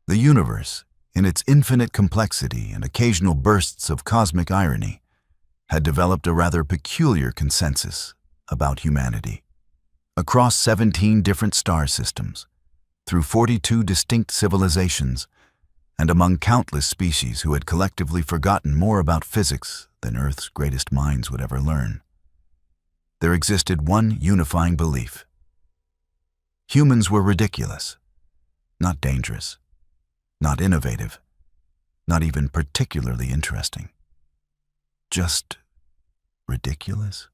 The universe, in its infinite complexity and occasional bursts of cosmic irony, had developed a rather peculiar consensus about humanity. Across 17 different star systems, through 42 distinct civilizations, and among countless species who had collectively forgotten more about physics than Earth's greatest minds would ever learn, there existed one unifying belief. Humans were ridiculous, not dangerous, not innovative, not even particularly interesting. Just ridiculous?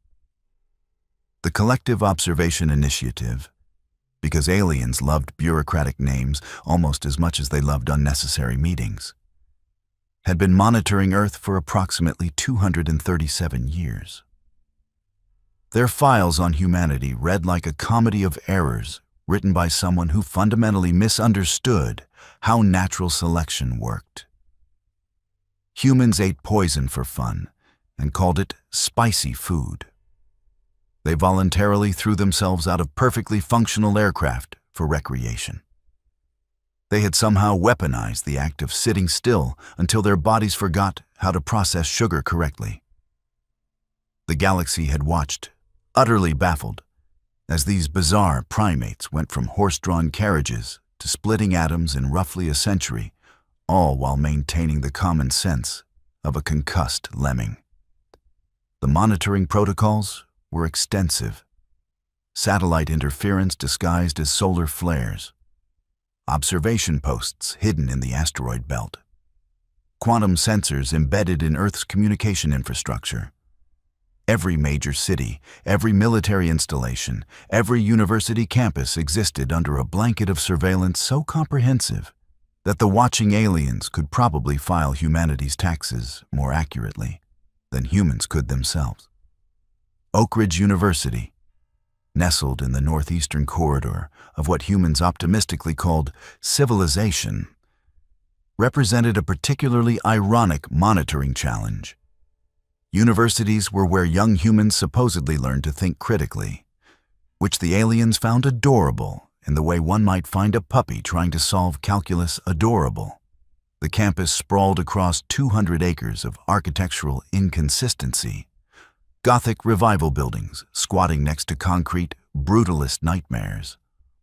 The Collective Observation Initiative, because aliens loved bureaucratic names almost as much as they loved unnecessary meetings, had been monitoring Earth for approximately 237 years. Their files on humanity read like a comedy of errors written by someone who fundamentally misunderstood how natural selection worked. Humans ate poison for fun and called it spicy food. They voluntarily threw themselves out of perfectly functional aircraft for recreation. They had somehow weaponized the act of sitting still until their bodies forgot how to process sugar correctly. The galaxy had watched, utterly baffled, as these bizarre primates went from horse-drawn carriages to splitting atoms in roughly a century, all while maintaining the common sense of a concussed lemming. The monitoring protocols were extensive. Satellite interference disguised as solar flares, observation posts hidden in the asteroid belt, quantum sensors embedded in Earth's communication infrastructure. Every major city, every military installation, every university campus existed under a blanket of surveillance so comprehensive that the watching aliens could probably file humanity's taxes more accurately than humans could themselves. Oakidge University, nestled in the northeastern corridor of what humans optimistically called civilization, represented a particularly ironic monitoring challenge. Universities were where young humans supposedly learned to think critically, which the aliens found adorable in the way one might find a puppy trying to solve calculus adorable. The campus sprawled across 200 acres of architectural inconsistency. Gothic revival buildings squatting next to concrete, brutalist nightmares,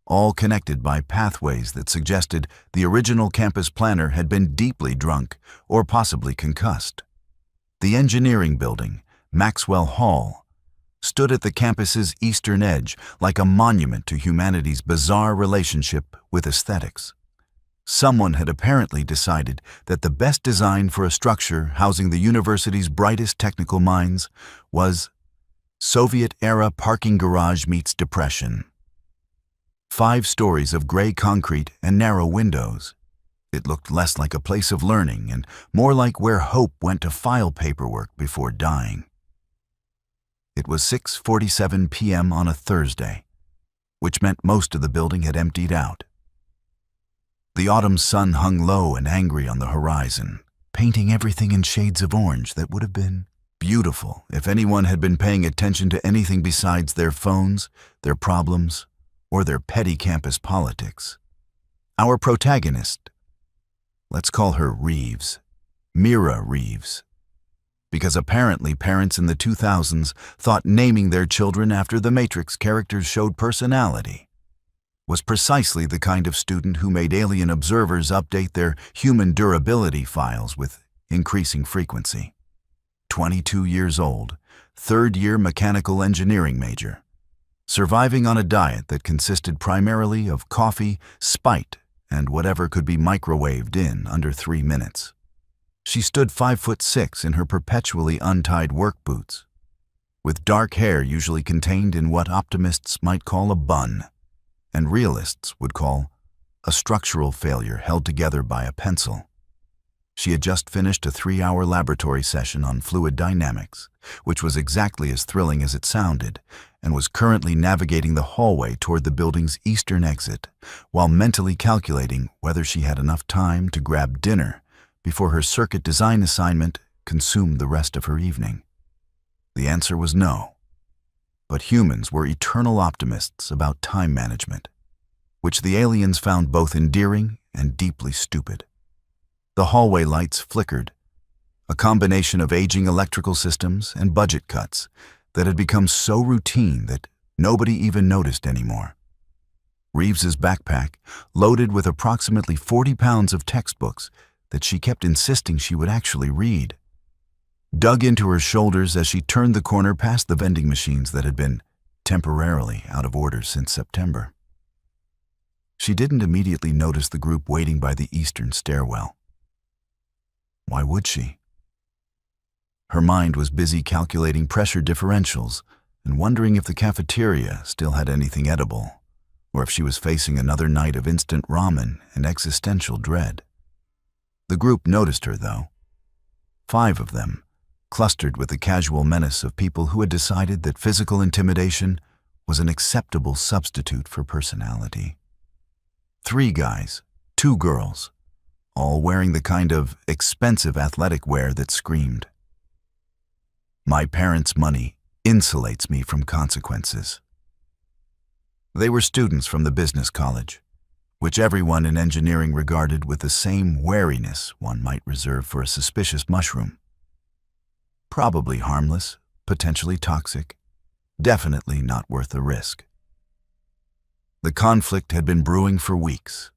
all connected by pathways that suggested the original campus planner had been deeply drunk or possibly concussed. The engineering building, Maxwell Hall, stood at the campus's eastern edge like a monument to humanity's bizarre relationship with aesthetics. Someone had apparently decided that the best design for a structure housing the university's brightest technical minds was Soviet-era parking garage meets depression. 5 stories of gray concrete and narrow windows. It looked less like a place of learning and more like where hope went to file paperwork before dying. It was 6:47 p.m. on a Thursday, which meant most of the building had emptied out. The autumn sun hung low and angry on the horizon, painting everything in shades of orange that would have been beautiful if anyone had been paying attention to anything besides their phones, their problems, or their petty campus politics. Our protagonist, let's call her Reeves, Mira Reeves, because apparently parents in the 2000s thought naming their children after the Matrix characters showed personality, was precisely the kind of student who made alien observers update their human durability files with increasing frequency. 22 years old, third-year mechanical engineering major, surviving on a diet that consisted primarily of coffee, Spite, and whatever could be microwaved in under 3 minutes. She stood 5'6" in her perpetually untied work boots, with dark hair usually contained in what optimists might call a bun, and realists would call a structural failure held together by a pencil. She had just finished a 3-hour laboratory session on fluid dynamics, which was exactly as thrilling as it sounded, and was currently navigating the hallway toward the building's eastern exit, while mentally calculating whether she had enough time to grab dinner before her circuit design assignment consumed the rest of her evening. The answer was no. But humans were eternal optimists about time management, which the aliens found both endearing and deeply stupid. The hallway lights flickered, a combination of aging electrical systems and budget cuts that had become so routine that nobody even noticed anymore. Reeves's backpack, loaded with approximately 40 pounds of textbooks that she kept insisting she would actually read, dug into her shoulders as she turned the corner past the vending machines that had been temporarily out of order since September. She didn't immediately notice the group waiting by the eastern stairwell. Why would she? Her mind was busy calculating pressure differentials and wondering if the cafeteria still had anything edible, or if she was facing another night of instant ramen and existential dread. The group noticed her, though. 5 of them, clustered with the casual menace of people who had decided that physical intimidation was an acceptable substitute for personality. 3 guys, 2 girls, all wearing the kind of expensive athletic wear that screamed, "My parents' money insulates me from consequences." They were students from the business college, which everyone in engineering regarded with the same wariness one might reserve for a suspicious mushroom. Probably harmless, potentially toxic, definitely not worth the risk. The conflict had been brewing for weeks.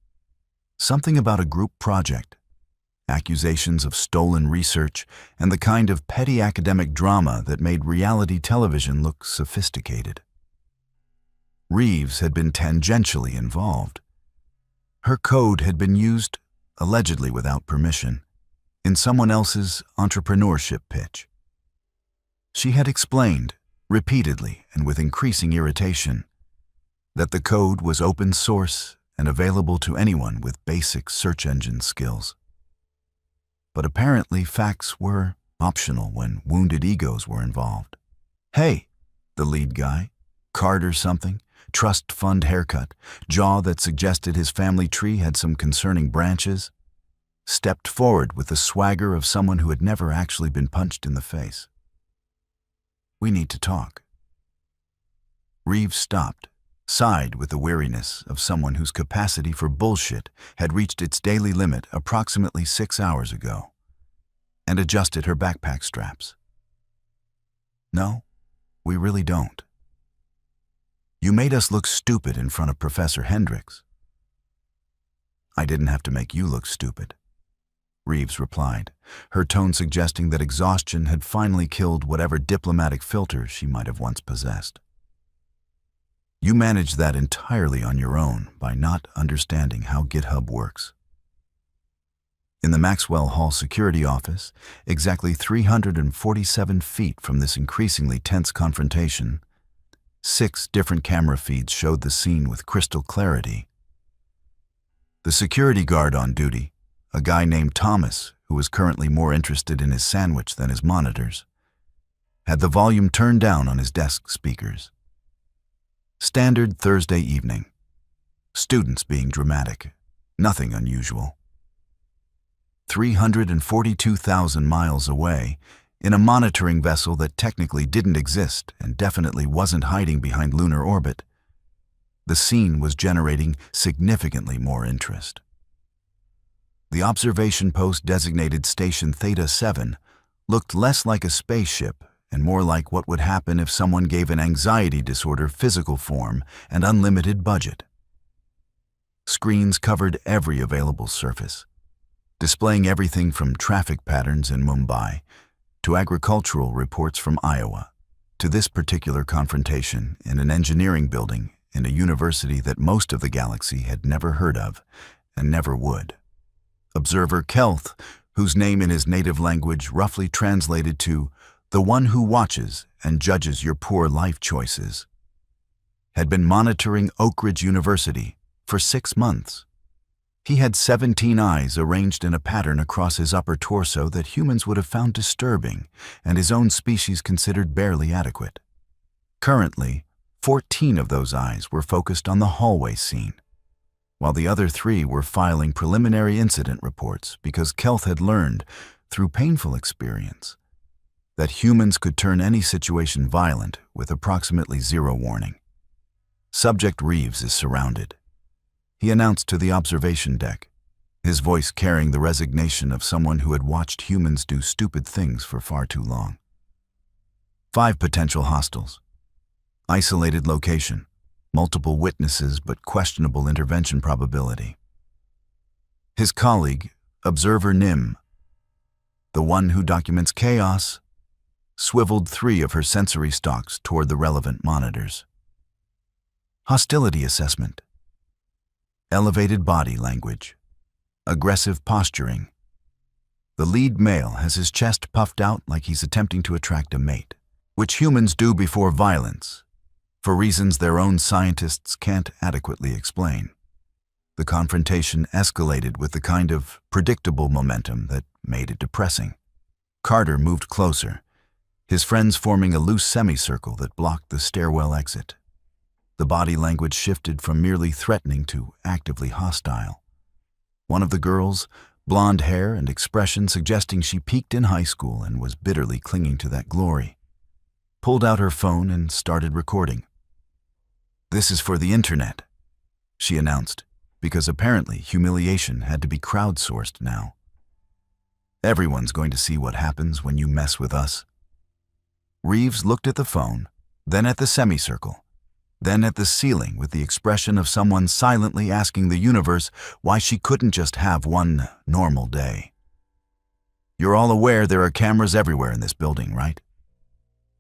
Something about a group project, accusations of stolen research, and the kind of petty academic drama that made reality television look sophisticated. Reeves had been tangentially involved. Her code had been used, allegedly without permission, in someone else's entrepreneurship pitch. She had explained, repeatedly and with increasing irritation, that the code was open source and available to anyone with basic search engine skills. But apparently facts were optional when wounded egos were involved. Hey, the lead guy, card or something, trust fund haircut, jaw that suggested his family tree had some concerning branches, stepped forward with the swagger of someone who had never actually been punched in the face. "We need to talk." Reeves stopped, sighed with the weariness of someone whose capacity for bullshit had reached its daily limit approximately 6 hours ago, and adjusted her backpack straps. "No, we really don't. You made us look stupid in front of Professor Hendricks." "I didn't have to make you look stupid," Reeves replied, her tone suggesting that exhaustion had finally killed whatever diplomatic filter she might have once possessed. "You managed that entirely on your own by not understanding how GitHub works." In the Maxwell Hall security office, exactly 347 feet from this increasingly tense confrontation, 6 different camera feeds showed the scene with crystal clarity. The security guard on duty, a guy named Thomas, who was currently more interested in his sandwich than his monitors, had the volume turned down on his desk speakers. Standard Thursday evening. Students being dramatic. Nothing unusual. 342,000 miles away, in a monitoring vessel that technically didn't exist and definitely wasn't hiding behind lunar orbit, the scene was generating significantly more interest. The observation post designated Station Theta 7 looked less like a spaceship and more like what would happen if someone gave an anxiety disorder physical form and unlimited budget. Screens covered every available surface, displaying everything from traffic patterns in Mumbai to agricultural reports from Iowa, to this particular confrontation in an engineering building in a university that most of the galaxy had never heard of and never would. Observer Kelth, whose name in his native language roughly translated to "the one who watches and judges your poor life choices," had been monitoring Oakidge University for 6 months. He had 17 eyes arranged in a pattern across his upper torso that humans would have found disturbing and his own species considered barely adequate. Currently, 14 of those eyes were focused on the hallway scene, while the other 3 were filing preliminary incident reports because Kelth had learned, through painful experience, that humans could turn any situation violent with approximately 0 warning. Subject Reeves is surrounded. He announced to the observation deck, his voice carrying the resignation of someone who had watched humans do stupid things for far too long. 5 potential hostiles. Isolated location. Multiple witnesses but questionable intervention probability. His colleague, Observer Nim, the one who documents chaos, swiveled 3 of her sensory stalks toward the relevant monitors. Hostility assessment. Elevated body language. Aggressive posturing. The lead male has his chest puffed out like he's attempting to attract a mate, which humans do before violence, for reasons their own scientists can't adequately explain. The confrontation escalated with the kind of predictable momentum that made it depressing. Carter moved closer, his friends forming a loose semicircle that blocked the stairwell exit. The body language shifted from merely threatening to actively hostile. One of the girls, blonde hair and expression suggesting she peaked in high school and was bitterly clinging to that glory, pulled out her phone and started recording. "This is for the internet," she announced, because apparently humiliation had to be crowdsourced now. "Everyone's going to see what happens when you mess with us." Reeves looked at the phone, then at the semicircle, then at the ceiling with the expression of someone silently asking the universe why she couldn't just have one normal day. "You're all aware there are cameras everywhere in this building, right?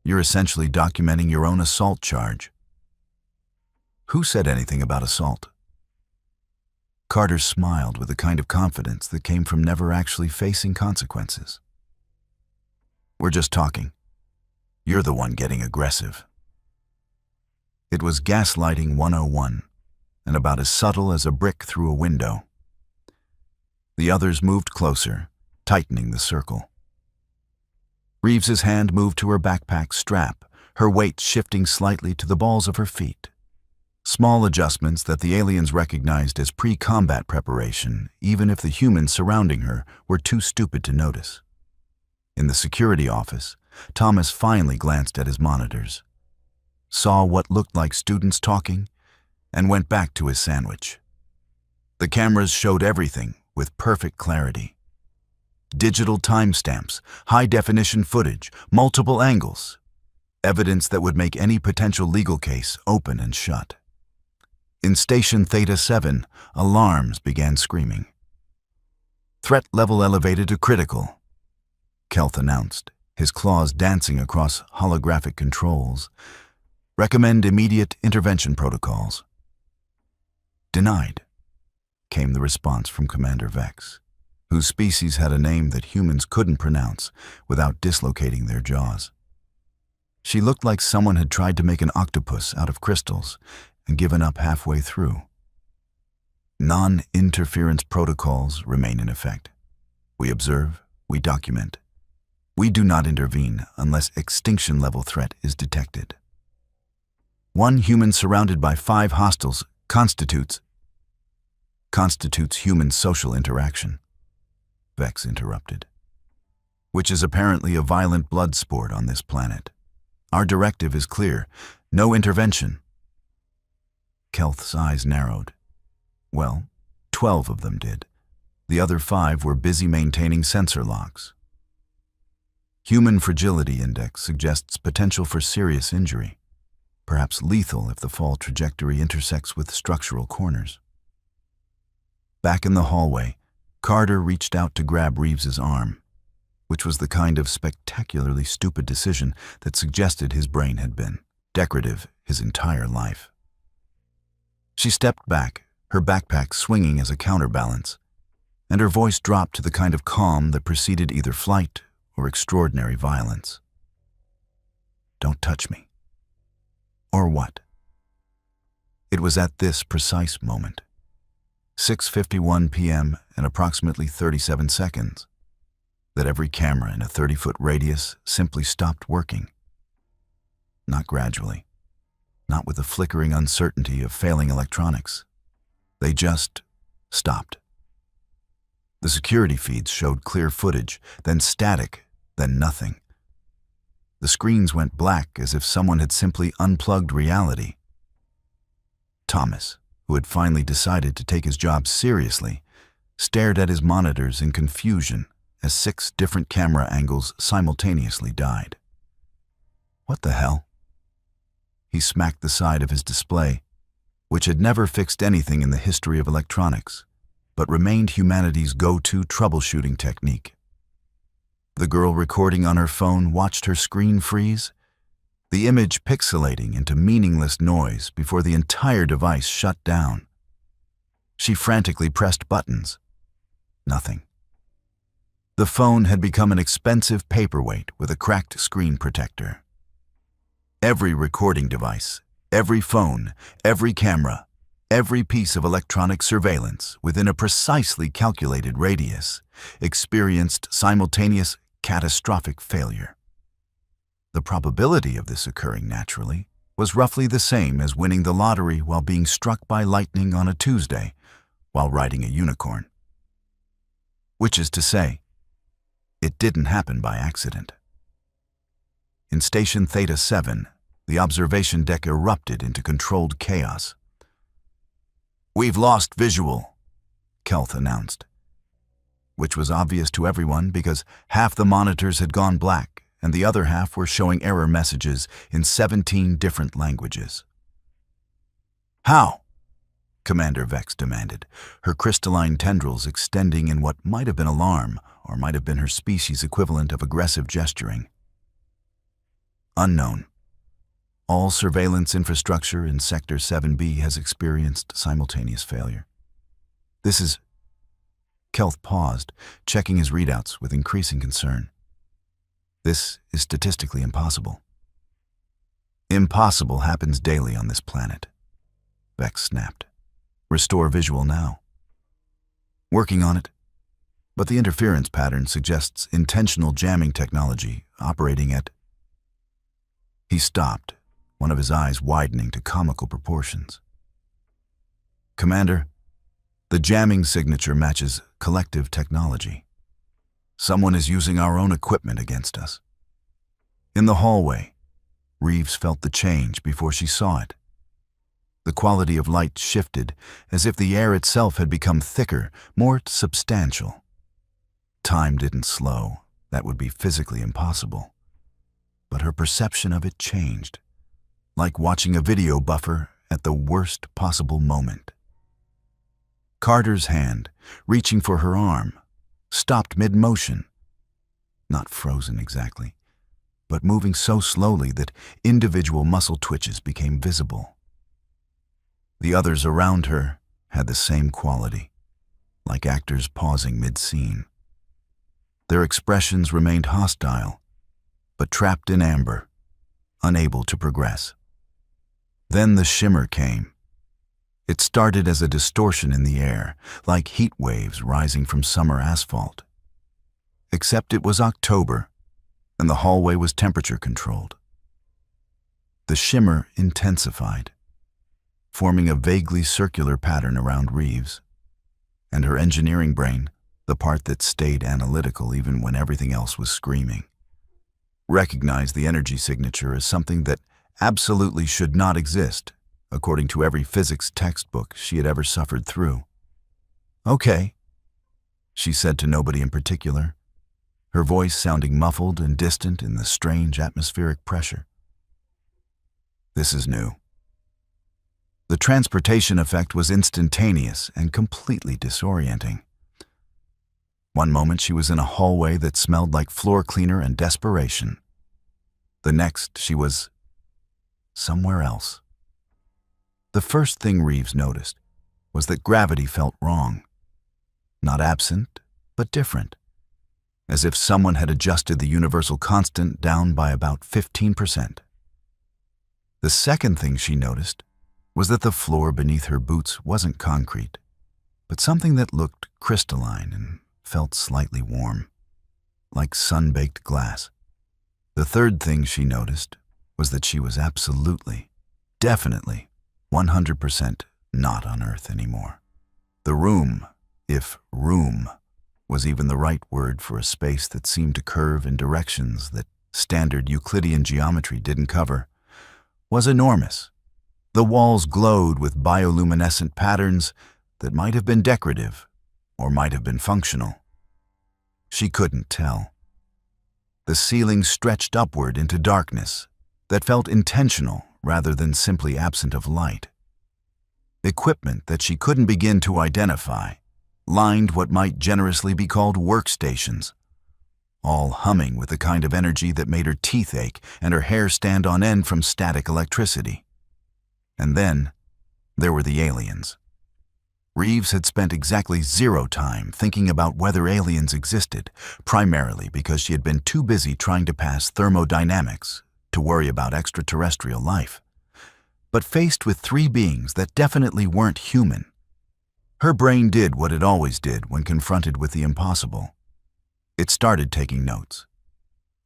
You're essentially documenting your own assault charge." "Who said anything about assault?" Carter smiled with a kind of confidence that came from never actually facing consequences. "We're just talking. You're the one getting aggressive." It was gaslighting 101, and about as subtle as a brick through a window. The others moved closer, tightening the circle. Reeves's hand moved to her backpack strap, her weight shifting slightly to the balls of her feet. Small adjustments that the aliens recognized as pre-combat preparation, even if the humans surrounding her were too stupid to notice. In the security office, Thomas finally glanced at his monitors, saw what looked like students talking, and went back to his sandwich. The cameras showed everything with perfect clarity. Digital timestamps, high-definition footage, multiple angles. Evidence that would make any potential legal case open and shut. In Station Theta 7, alarms began screaming. "Threat level elevated to critical," Kelth announced, his claws dancing across holographic controls. "Recommend immediate intervention protocols." "Denied," came the response from Commander Vex, whose species had a name that humans couldn't pronounce without dislocating their jaws. She looked like someone had tried to make an octopus out of crystals and given up halfway through. "Non-interference protocols remain in effect. We observe, we document. We do not intervene unless extinction-level threat is detected. One human surrounded by 5 hostiles constitutes human social interaction," Vex interrupted, "which is apparently a violent blood sport on this planet. Our directive is clear: no intervention." Kelth's eyes narrowed. Well, 12 of them did. The other 5 were busy maintaining sensor locks. Human Fragility Index suggests potential for serious injury, perhaps lethal if the fall trajectory intersects with structural corners. Back in the hallway, Carter reached out to grab Reeves's arm, which was the kind of spectacularly stupid decision that suggested his brain had been decorative his entire life. She stepped back, her backpack swinging as a counterbalance, and her voice dropped to the kind of calm that preceded either flight or extraordinary violence. "Don't touch me." Or what? It was at this precise moment, 6:51 p.m. and approximately 37 seconds, that every camera in a 30-foot radius simply stopped working. Not gradually, not with the flickering uncertainty of failing electronics. They just stopped. The security feeds showed clear footage, then static, then nothing. The screens went black as if someone had simply unplugged reality. Thomas, who had finally decided to take his job seriously, stared at his monitors in confusion as 6 different camera angles simultaneously died. What the hell? He smacked the side of his display, which had never fixed anything in the history of electronics, but remained humanity's go-to troubleshooting technique. The girl recording on her phone watched her screen freeze, the image pixelating into meaningless noise before the entire device shut down. She frantically pressed buttons. Nothing. The phone had become an expensive paperweight with a cracked screen protector. Every recording device, every phone, every camera, every piece of electronic surveillance within a precisely calculated radius experienced simultaneous catastrophic failure. The probability of this occurring naturally was roughly the same as winning the lottery while being struck by lightning on a Tuesday while riding a unicorn. Which is to say, it didn't happen by accident. In Station Theta 7, the observation deck erupted into controlled chaos. "We've lost visual," Kelth announced, which was obvious to everyone because half the monitors had gone black and the other half were showing error messages in 17 different languages. "How?" Commander Vex demanded, her crystalline tendrils extending in what might have been alarm or might have been her species' equivalent of aggressive gesturing. "Unknown. All surveillance infrastructure in Sector 7B has experienced simultaneous failure. This is..." Kelth paused, checking his readouts with increasing concern. "This is statistically impossible." "Impossible happens daily on this planet," Vex snapped. "Restore visual now." "Working on it. But the interference pattern suggests intentional jamming technology operating at..." He stopped, one of his eyes widening to comical proportions. "Commander, the jamming signature matches collective technology. Someone is using our own equipment against us." In the hallway, Reeves felt the change before she saw it. The quality of light shifted, as if the air itself had become thicker, more substantial. Time didn't slow. That would be physically impossible. But her perception of it changed, like watching a video buffer at the worst possible moment. Carter's hand, reaching for her arm, stopped mid-motion. Not frozen exactly, but moving so slowly that individual muscle twitches became visible. The others around her had the same quality, like actors pausing mid-scene. Their expressions remained hostile, but trapped in amber, unable to progress. Then the shimmer came. It started as a distortion in the air, like heat waves rising from summer asphalt. Except it was October, and the hallway was temperature-controlled. The shimmer intensified, forming a vaguely circular pattern around Reeves, and her engineering brain, the part that stayed analytical even when everything else was screaming, recognized the energy signature as something that absolutely should not exist, according to every physics textbook she had ever suffered through. "Okay," she said to nobody in particular, her voice sounding muffled and distant in the strange atmospheric pressure. "This is new." The transportation effect was instantaneous and completely disorienting. One moment she was in a hallway that smelled like floor cleaner and desperation. The next she was somewhere else. The first thing Reeves noticed was that gravity felt wrong. Not absent, but different. As if someone had adjusted the universal constant down by about 15%. The second thing she noticed was that the floor beneath her boots wasn't concrete, but something that looked crystalline and felt slightly warm, like sun-baked glass. The third thing she noticed was that she was absolutely, definitely, 100% not on Earth anymore. The room, if room was even the right word for a space that seemed to curve in directions that standard Euclidean geometry didn't cover, was enormous. The walls glowed with bioluminescent patterns that might have been decorative, or might have been functional. She couldn't tell. The ceiling stretched upward into darkness that felt intentional rather than simply absent of light. Equipment that she couldn't begin to identify lined what might generously be called workstations, all humming with the kind of energy that made her teeth ache and her hair stand on end from static electricity. And then there were the aliens. Reeves had spent exactly 0 time thinking about whether aliens existed, primarily because she had been too busy trying to pass thermodynamics to worry about extraterrestrial life. But faced with 3 beings that definitely weren't human, her brain did what it always did when confronted with the impossible. It started taking notes.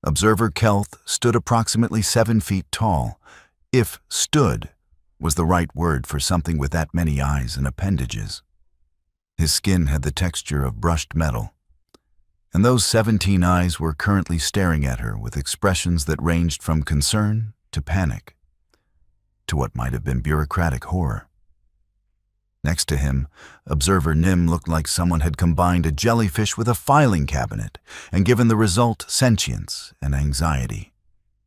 Observer Kelth stood approximately 7 feet tall, if stood was the right word for something with that many eyes and appendages. His skin had the texture of brushed metal, and those 17 eyes were currently staring at her with expressions that ranged from concern to panic, to what might have been bureaucratic horror. Next to him, Observer Nim looked like someone had combined a jellyfish with a filing cabinet and given the result sentience and anxiety.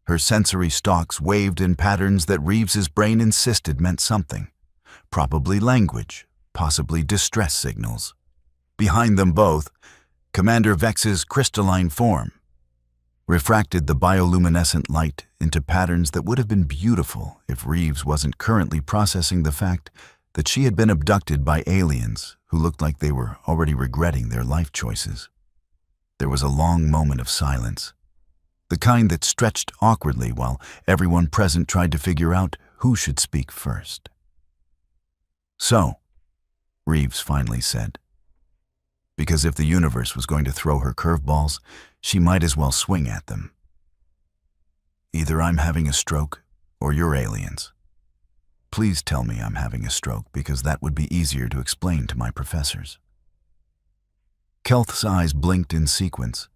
Her sensory stalks waved in patterns that Reeves's brain insisted meant something. Probably language, possibly distress signals. Behind them both, Commander Vex's crystalline form refracted the bioluminescent light into patterns that would have been beautiful if Reeves wasn't currently processing the fact that she had been abducted by aliens who looked like they were already regretting their life choices. There was a long moment of silence, the kind that stretched awkwardly while everyone present tried to figure out who should speak first. "So," Reeves finally said, because if the universe was going to throw her curveballs, she might as well swing at them. "Either I'm having a stroke or you're aliens. Please tell me I'm having a stroke, because that would be easier to explain to my professors." Kelth's eyes blinked in sequence,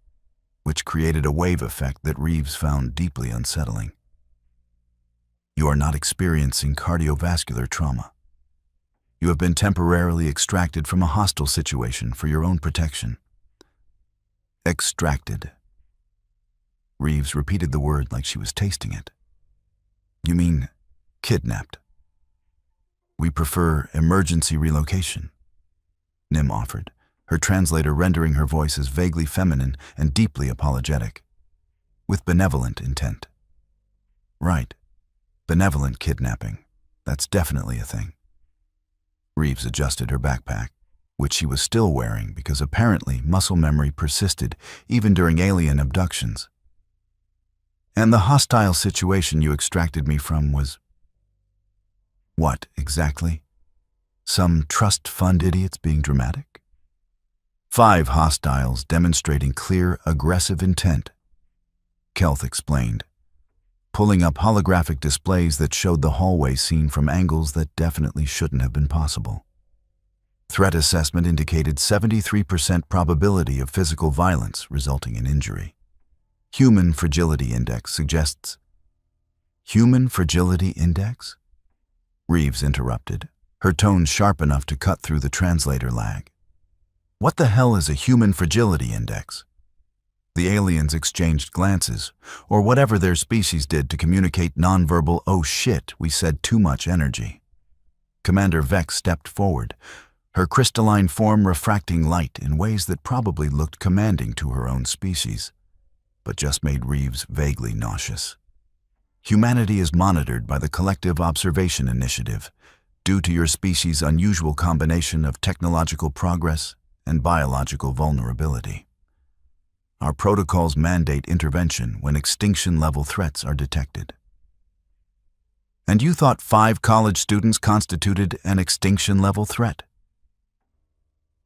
which created a wave effect that Reeves found deeply unsettling. "You are not experiencing cardiovascular trauma. You have been temporarily extracted from a hostile situation for your own protection." Extracted. Reeves repeated the word like she was tasting it. "You mean kidnapped?" "We prefer emergency relocation," Nim offered, her translator rendering her voice as vaguely feminine and deeply apologetic, with benevolent intent. "Right. Benevolent kidnapping. That's definitely a thing." Reeves adjusted her backpack, which she was still wearing because apparently muscle memory persisted even during alien abductions. "And the hostile situation you extracted me from was what, exactly? Some trust fund idiots being dramatic?" 5 hostiles demonstrating clear, aggressive intent, Kelth explained, pulling up holographic displays that showed the hallway seen from angles that definitely shouldn't have been possible. Threat assessment indicated 73% probability of physical violence resulting in injury. Human Fragility Index suggests... Human Fragility Index? Reeves interrupted, her tone sharp enough to cut through the translator lag. "What the hell is a Human Fragility Index?" The aliens exchanged glances, or whatever their species did to communicate nonverbal "oh shit, we said too much" energy. Commander Vex stepped forward, her crystalline form refracting light in ways that probably looked commanding to her own species, but just made Reeves vaguely nauseous. "Humanity is monitored by the Collective Observation Initiative due to your species' unusual combination of technological progress and biological vulnerability. Our protocols mandate intervention when extinction-level threats are detected." "And you thought 5 college students constituted an extinction-level threat?"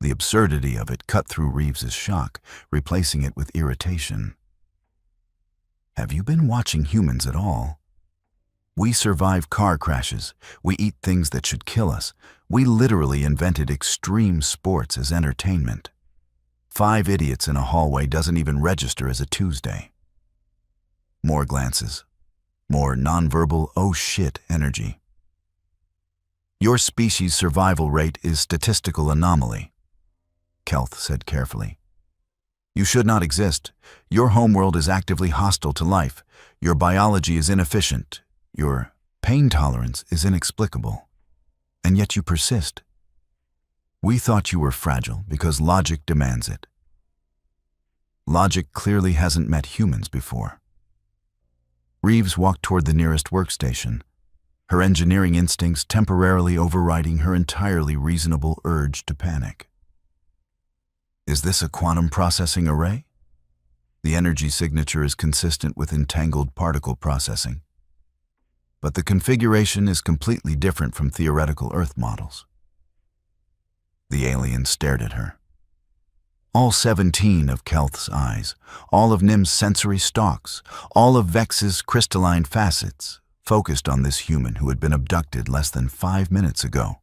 The absurdity of it cut through Reeves's shock, replacing it with irritation. "Have you been watching humans at all? We survive car crashes. We eat things that should kill us. We literally invented extreme sports as entertainment. 5 idiots in a hallway doesn't even register as a Tuesday." More glances. More nonverbal "oh shit" energy. "Your species' survival rate is statistical anomaly." Kelth said carefully. You should not exist. Your homeworld is actively hostile to life. Your biology is inefficient. Your pain tolerance is inexplicable. And yet you persist. We thought you were fragile because logic demands it. Logic clearly hasn't met humans before. Reeves walked toward the nearest workstation, her engineering instincts temporarily overriding her entirely reasonable urge to panic. Is this a quantum processing array? The energy signature is consistent with entangled particle processing. But the configuration is completely different from theoretical Earth models. The alien stared at her. All 17 of Kelth's eyes, all of Nim's sensory stalks, all of Vex's crystalline facets, focused on this human who had been abducted less than 5 minutes ago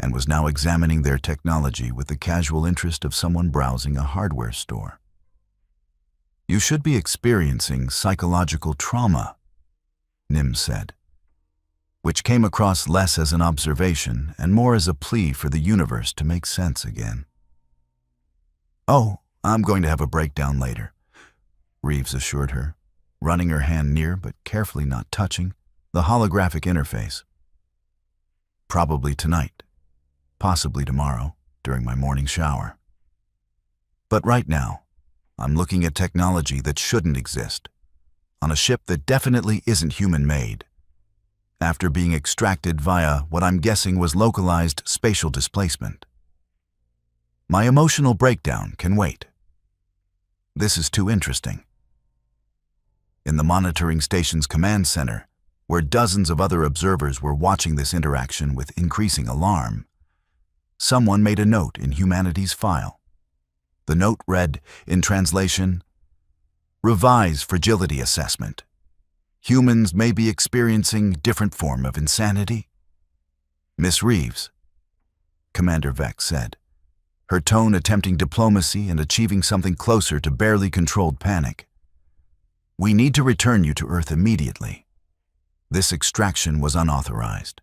and was now examining their technology with the casual interest of someone browsing a hardware store. You should be experiencing psychological trauma, Nim said, which came across less as an observation and more as a plea for the universe to make sense again. Oh, I'm going to have a breakdown later, Reeves assured her, running her hand near but carefully not touching the holographic interface. Probably tonight, possibly tomorrow, during my morning shower. But right now, I'm looking at technology that shouldn't exist, on a ship that definitely isn't human-made, after being extracted via what I'm guessing was localized spatial displacement. My emotional breakdown can wait. This is too interesting. In the monitoring station's command center, where dozens of other observers were watching this interaction with increasing alarm, someone made a note in humanity's file. The note read, in translation, "Revise fragility assessment. Humans may be experiencing different form of insanity." Miss Reeves, Commander Vex said, her tone attempting diplomacy and achieving something closer to barely controlled panic. We need to return you to Earth immediately. This extraction was unauthorized.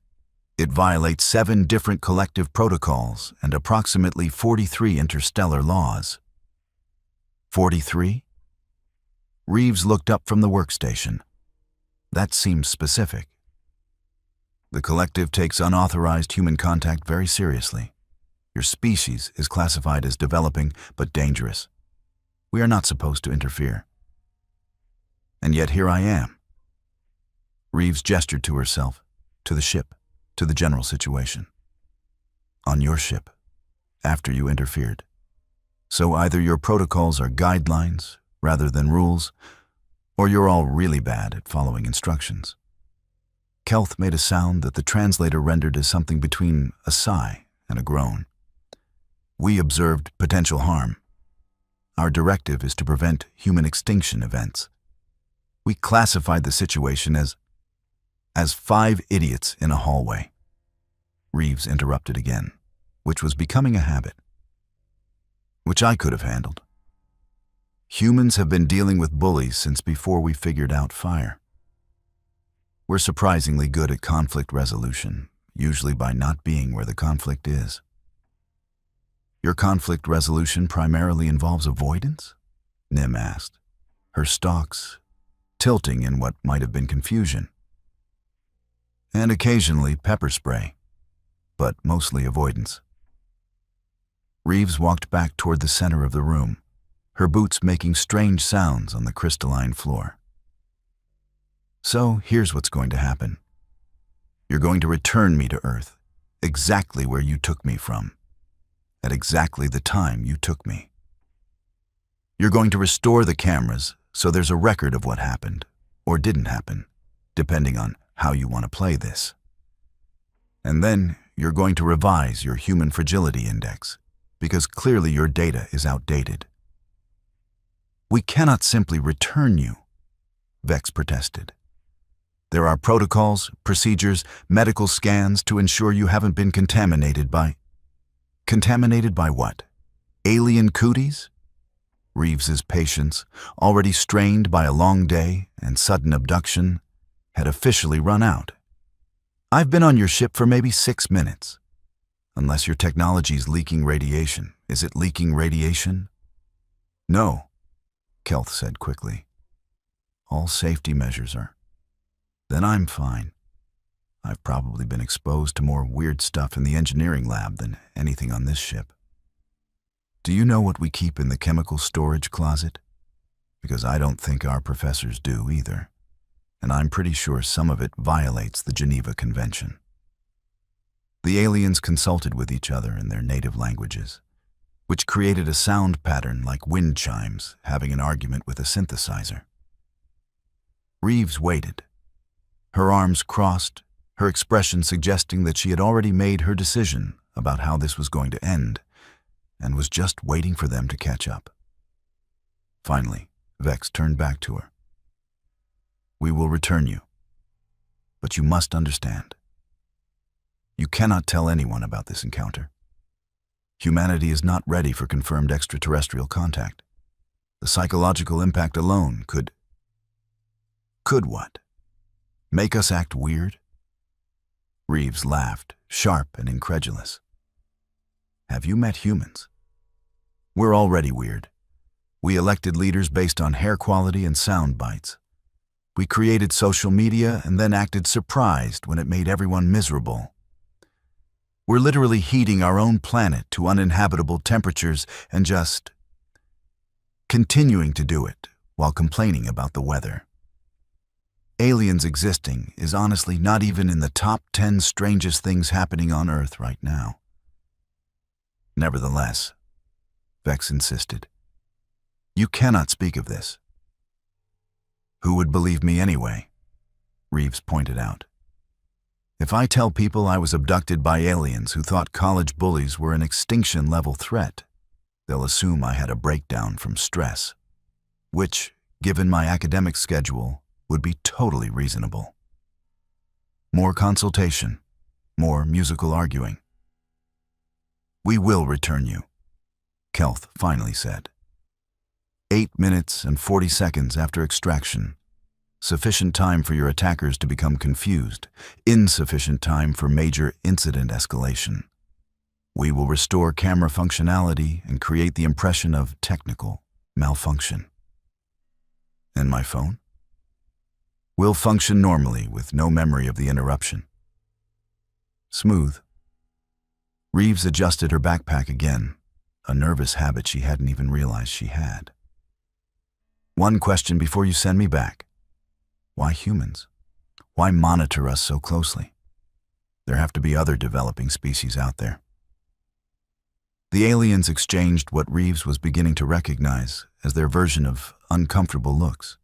It violates 7 different collective protocols and approximately 43 interstellar laws. 43? Reeves looked up from the workstation. That seems specific. The collective takes unauthorized human contact very seriously. Your species is classified as developing but dangerous. We are not supposed to interfere. And yet here I am. Reeves gestured to herself, to the ship, to the general situation. On your ship, after you interfered. So either your protocols are guidelines rather than rules, or you're all really bad at following instructions. Kelth made a sound that the translator rendered as something between a sigh and a groan. We observed potential harm. Our directive is to prevent human extinction events. We classified the situation as 5 idiots in a hallway. Reeves interrupted again, which was becoming a habit, which I could have handled. Humans have been dealing with bullies since before we figured out fire. We're surprisingly good at conflict resolution, usually by not being where the conflict is. Your conflict resolution primarily involves avoidance? Nim asked, her stalks tilting in what might have been confusion. And occasionally pepper spray, but mostly avoidance. Reeves walked back toward the center of the room, her boots making strange sounds on the crystalline floor. So here's what's going to happen. You're going to return me to Earth, exactly where you took me from, at exactly the time you took me. You're going to restore the cameras so there's a record of what happened, or didn't happen, depending on how you want to play this. And then you're going to revise your human fragility index, because clearly your data is outdated. We cannot simply return you, Vex protested. There are protocols, procedures, medical scans to ensure you haven't been contaminated by... Contaminated by what? Alien cooties? Reeves's patience, already strained by a long day and sudden abduction, had officially run out. I've been on your ship for maybe 6 minutes. Unless your technology's leaking radiation. Is it leaking radiation? No, Kelth said quickly. All safety measures are. Then I'm fine. I've probably been exposed to more weird stuff in the engineering lab than anything on this ship. Do you know what we keep in the chemical storage closet? Because I don't think our professors do either, and I'm pretty sure some of it violates the Geneva Convention. The aliens consulted with each other in their native languages, which created a sound pattern like wind chimes having an argument with a synthesizer. Reeves waited, her arms crossed, her expression suggesting that she had already made her decision about how this was going to end, and was just waiting for them to catch up. Finally, Vex turned back to her. We will return you, but you must understand. You cannot tell anyone about this encounter. Humanity is not ready for confirmed extraterrestrial contact. The psychological impact alone could what? Make us act weird? Reeves laughed, sharp and incredulous. Have you met humans? We're already weird. We elected leaders based on hair quality and sound bites. We created social media and then acted surprised when it made everyone miserable. We're literally heating our own planet to uninhabitable temperatures and just continuing to do it while complaining about the weather. Aliens existing is honestly not even in the top 10 strangest things happening on Earth right now. Nevertheless, Vex insisted, you cannot speak of this. Who would believe me anyway? Reeves pointed out. If I tell people I was abducted by aliens who thought college bullies were an extinction-level threat, they'll assume I had a breakdown from stress, which, given my academic schedule, would be totally reasonable. More consultation, more musical arguing. We will return you, Kelth finally said. 8 minutes and 40 seconds after extraction. Sufficient time for your attackers to become confused. Insufficient time for major incident escalation. We will restore camera functionality and create the impression of technical malfunction. And my phone? Will function normally with no memory of the interruption. Smooth. Reeves adjusted her backpack again, a nervous habit she hadn't even realized she had. One question before you send me back. Why humans? Why monitor us so closely? There have to be other developing species out there. The aliens exchanged what Reeves was beginning to recognize as their version of uncomfortable looks.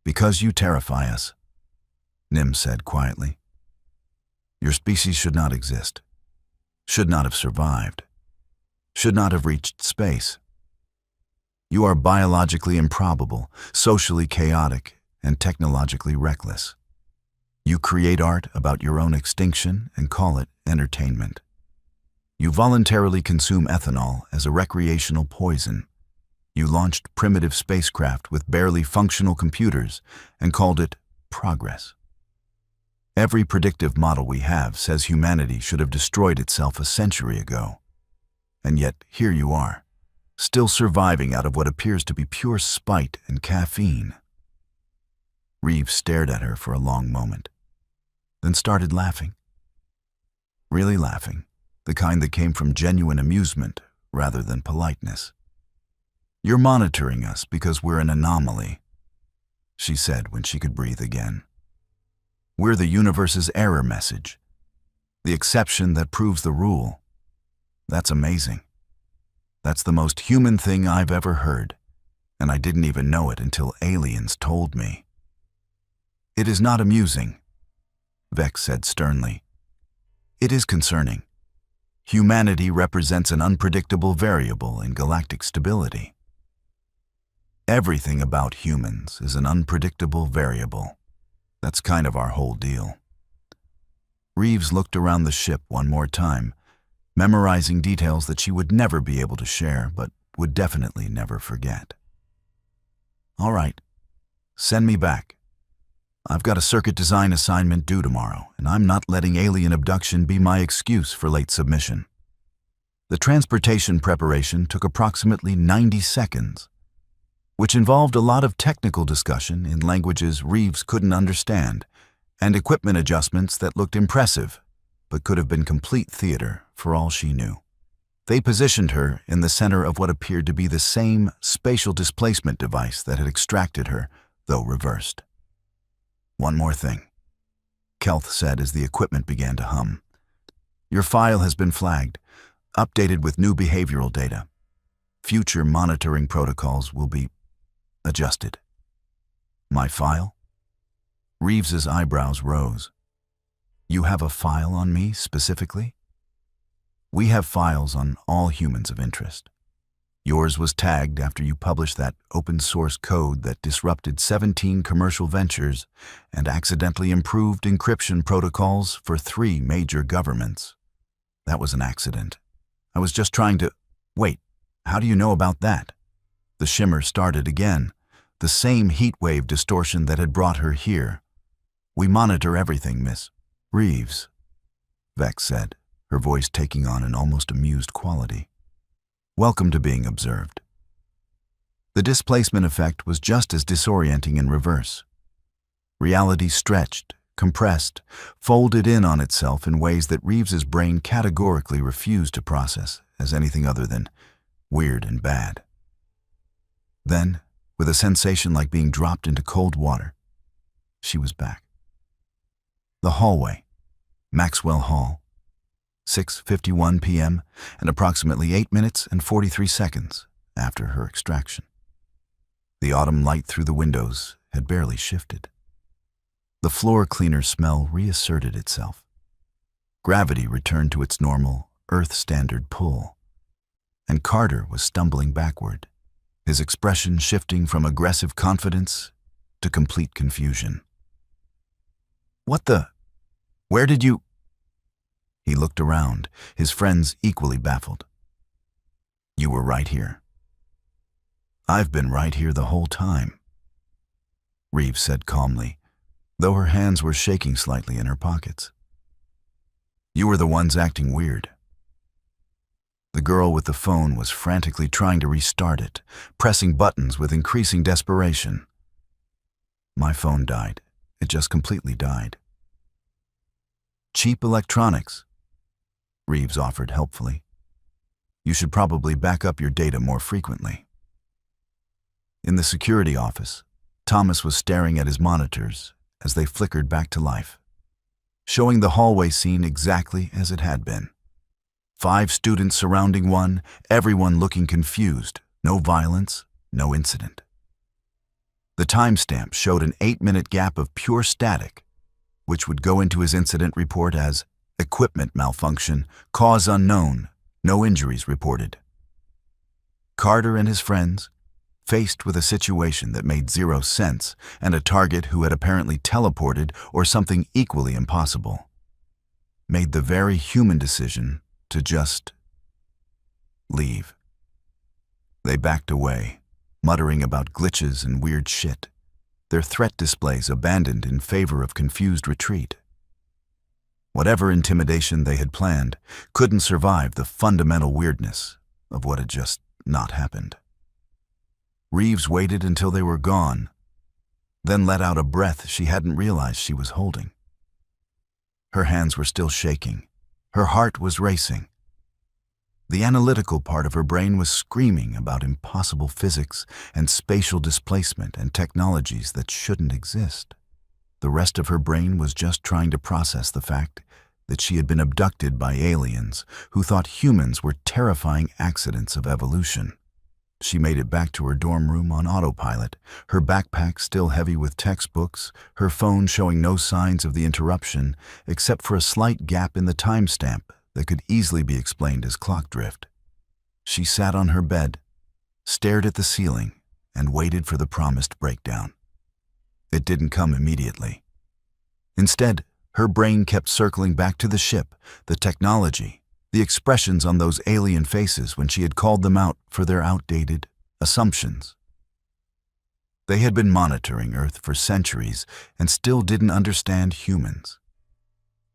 Because you terrify us, Nim said quietly. Your species should not exist, should not have survived, should not have reached space. You are biologically improbable, socially chaotic, and technologically reckless. You create art about your own extinction and call it entertainment. You voluntarily consume ethanol as a recreational poison. You launched primitive spacecraft with barely functional computers and called it progress. Every predictive model we have says humanity should have destroyed itself a century ago. And yet, here you are, still surviving out of what appears to be pure spite and caffeine. Reeves stared at her for a long moment, then started laughing. Really laughing, the kind that came from genuine amusement rather than politeness. You're monitoring us because we're an anomaly, she said when she could breathe again. We're the universe's error message, the exception that proves the rule. That's amazing. That's the most human thing I've ever heard, and I didn't even know it until aliens told me. It is not amusing, Vex said sternly. It is concerning. Humanity represents an unpredictable variable in galactic stability. Everything about humans is an unpredictable variable. That's kind of our whole deal. Reeves looked around the ship one more time, memorizing details that she would never be able to share, but would definitely never forget. All right, send me back. I've got a circuit design assignment due tomorrow, and I'm not letting alien abduction be my excuse for late submission. The transportation preparation took approximately 90 seconds, which involved a lot of technical discussion in languages Reeves couldn't understand, and equipment adjustments that looked impressive, but could have been complete theater for all she knew. They positioned her in the center of what appeared to be the same spatial displacement device that had extracted her, though reversed. "One more thing," Kelth said as the equipment began to hum. "Your file has been flagged, updated with new behavioral data. Future monitoring protocols will be adjusted." "My file?" Reeves's eyebrows rose. "You have a file on me specifically?" "We have files on all humans of interest. Yours was tagged after you published that open-source code that disrupted 17 commercial ventures and accidentally improved encryption protocols for 3 major governments. That was an accident. I was just trying to— Wait, how do you know about that?" The shimmer started again, the same heatwave distortion that had brought her here. "We monitor everything, Miss Reeves," Vex said, her voice taking on an almost amused quality. "Welcome to being observed." The displacement effect was just as disorienting in reverse. Reality stretched, compressed, folded in on itself in ways that Reeves's brain categorically refused to process as anything other than weird and bad. Then, with a sensation like being dropped into cold water, she was back. The hallway, Maxwell Hall, 6:51 p.m. and approximately 8 minutes and 43 seconds after her extraction. The autumn light through the windows had barely shifted. The floor cleaner smell reasserted itself. Gravity returned to its normal, Earth-standard pull, and Carter was stumbling backward, his expression shifting from aggressive confidence to complete confusion. "What the— Where did you—" He looked around, his friends equally baffled. "You were right here." "I've been right here the whole time," Reeves said calmly, though her hands were shaking slightly in her pockets. "You were the ones acting weird." The girl with the phone was frantically trying to restart it, pressing buttons with increasing desperation. "My phone died. It just completely died." "Cheap electronics," Reeves offered helpfully. "You should probably back up your data more frequently." In the security office, Thomas was staring at his monitors as they flickered back to life, showing the hallway scene exactly as it had been. 5 students surrounding one, everyone looking confused, no violence, no incident. The timestamp showed an 8-minute gap of pure static, which would go into his incident report as equipment malfunction, cause unknown, no injuries reported. Carter and his friends, faced with a situation that made 0 sense and a target who had apparently teleported or something equally impossible, made the very human decision to just leave. They backed away, muttering about glitches and weird shit, their threat displays abandoned in favor of confused retreat. Whatever intimidation they had planned couldn't survive the fundamental weirdness of what had just not happened. Reeves waited until they were gone, then let out a breath she hadn't realized she was holding. Her hands were still shaking. Her heart was racing. The analytical part of her brain was screaming about impossible physics and spatial displacement and technologies that shouldn't exist. The rest of her brain was just trying to process the fact that she had been abducted by aliens who thought humans were terrifying accidents of evolution. She made it back to her dorm room on autopilot, her backpack still heavy with textbooks, her phone showing no signs of the interruption except for a slight gap in the timestamp that could easily be explained as clock drift. She sat on her bed, stared at the ceiling, and waited for the promised breakdown. It didn't come immediately. Instead, her brain kept circling back to the ship, the technology, the expressions on those alien faces when she had called them out for their outdated assumptions. They had been monitoring Earth for centuries and still didn't understand humans.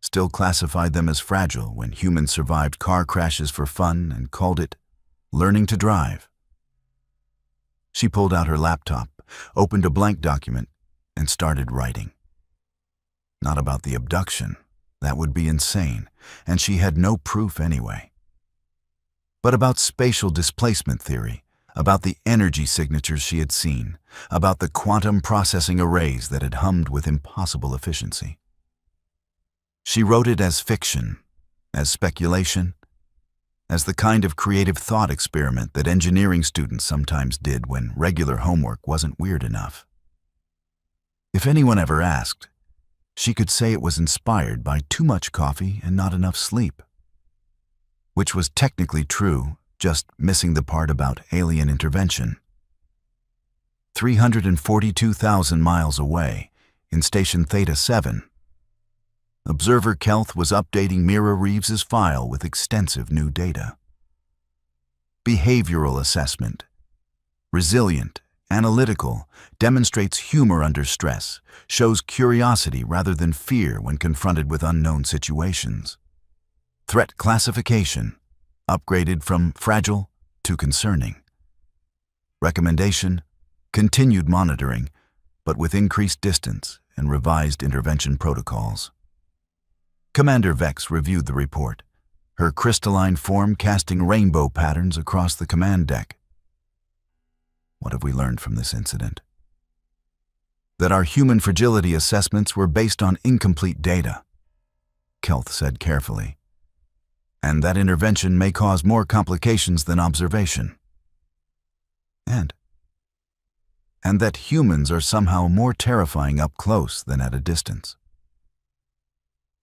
Still classified them as fragile when humans survived car crashes for fun and called it learning to drive. She pulled out her laptop, opened a blank document, and started writing. Not about the abduction. That would be insane, and she had no proof anyway. But about spatial displacement theory, about the energy signatures she had seen, about the quantum processing arrays that had hummed with impossible efficiency. She wrote it as fiction, as speculation, as the kind of creative thought experiment that engineering students sometimes did when regular homework wasn't weird enough. If anyone ever asked, she could say it was inspired by too much coffee and not enough sleep. Which was technically true, just missing the part about alien intervention. 342,000 miles away, in Station Theta 7, Observer Kelth was updating Mira Reeves's file with extensive new data. Behavioral assessment. Resilient, analytical, demonstrates humor under stress, shows curiosity rather than fear when confronted with unknown situations. Threat classification, upgraded from fragile to concerning. Recommendation, continued monitoring, but with increased distance and revised intervention protocols. Commander Vex reviewed the report, her crystalline form casting rainbow patterns across the command deck. What have we learned from this incident? That our human fragility assessments were based on incomplete data, Kelth said carefully, and that intervention may cause more complications than observation. And that humans are somehow more terrifying up close than at a distance.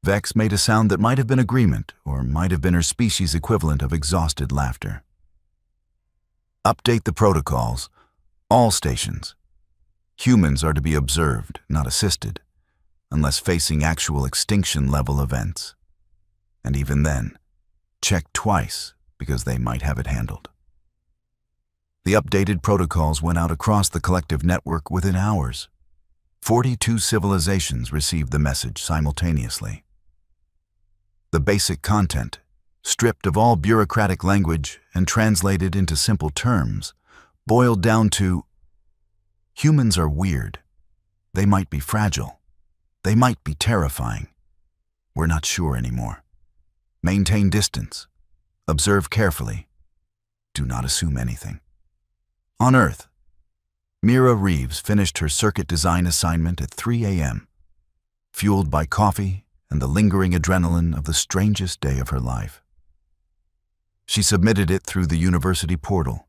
Vex made a sound that might have been agreement or might have been her species' equivalent of exhausted laughter. Update the protocols. All stations. Humans are to be observed, not assisted, unless facing actual extinction-level events. And even then, check twice because they might have it handled. The updated protocols went out across the collective network within hours. 42 civilizations received the message simultaneously. The basic content, stripped of all bureaucratic language and translated into simple terms, boiled down to, humans are weird. They might be fragile. They might be terrifying. We're not sure anymore. Maintain distance. Observe carefully. Do not assume anything. On Earth, Mira Reeves finished her circuit design assignment at 3 a.m., fueled by coffee and the lingering adrenaline of the strangest day of her life. She submitted it through the university portal,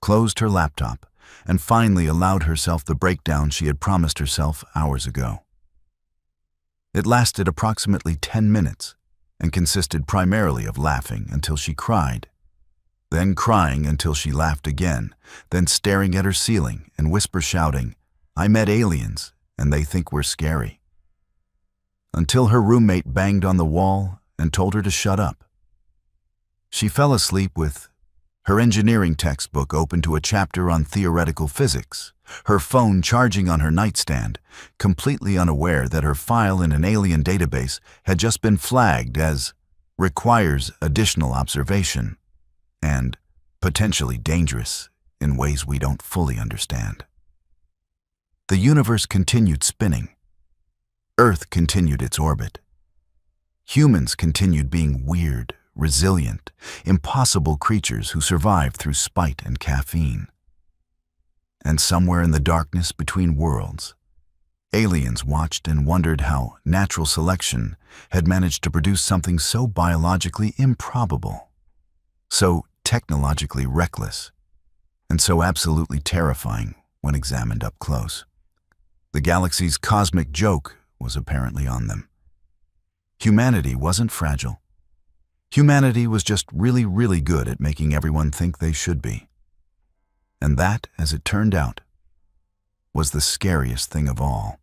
closed her laptop, and finally allowed herself the breakdown she had promised herself hours ago. It lasted approximately 10 minutes and consisted primarily of laughing until she cried, then crying until she laughed again, then staring at her ceiling and whisper shouting, "I met aliens, and they think we're scary." Until her roommate banged on the wall and told her to shut up. She fell asleep with her engineering textbook open to a chapter on theoretical physics, her phone charging on her nightstand, completely unaware that her file in an alien database had just been flagged as requires additional observation and potentially dangerous in ways we don't fully understand. The universe continued spinning. Earth continued its orbit. Humans continued being weird, resilient, impossible creatures who survived through spite and caffeine. And somewhere in the darkness between worlds, aliens watched and wondered how natural selection had managed to produce something so biologically improbable, so technologically reckless, and so absolutely terrifying when examined up close. The galaxy's cosmic joke was apparently on them. Humanity wasn't fragile. Humanity was just really, really good at making everyone think they should be. And that, as it turned out, was the scariest thing of all.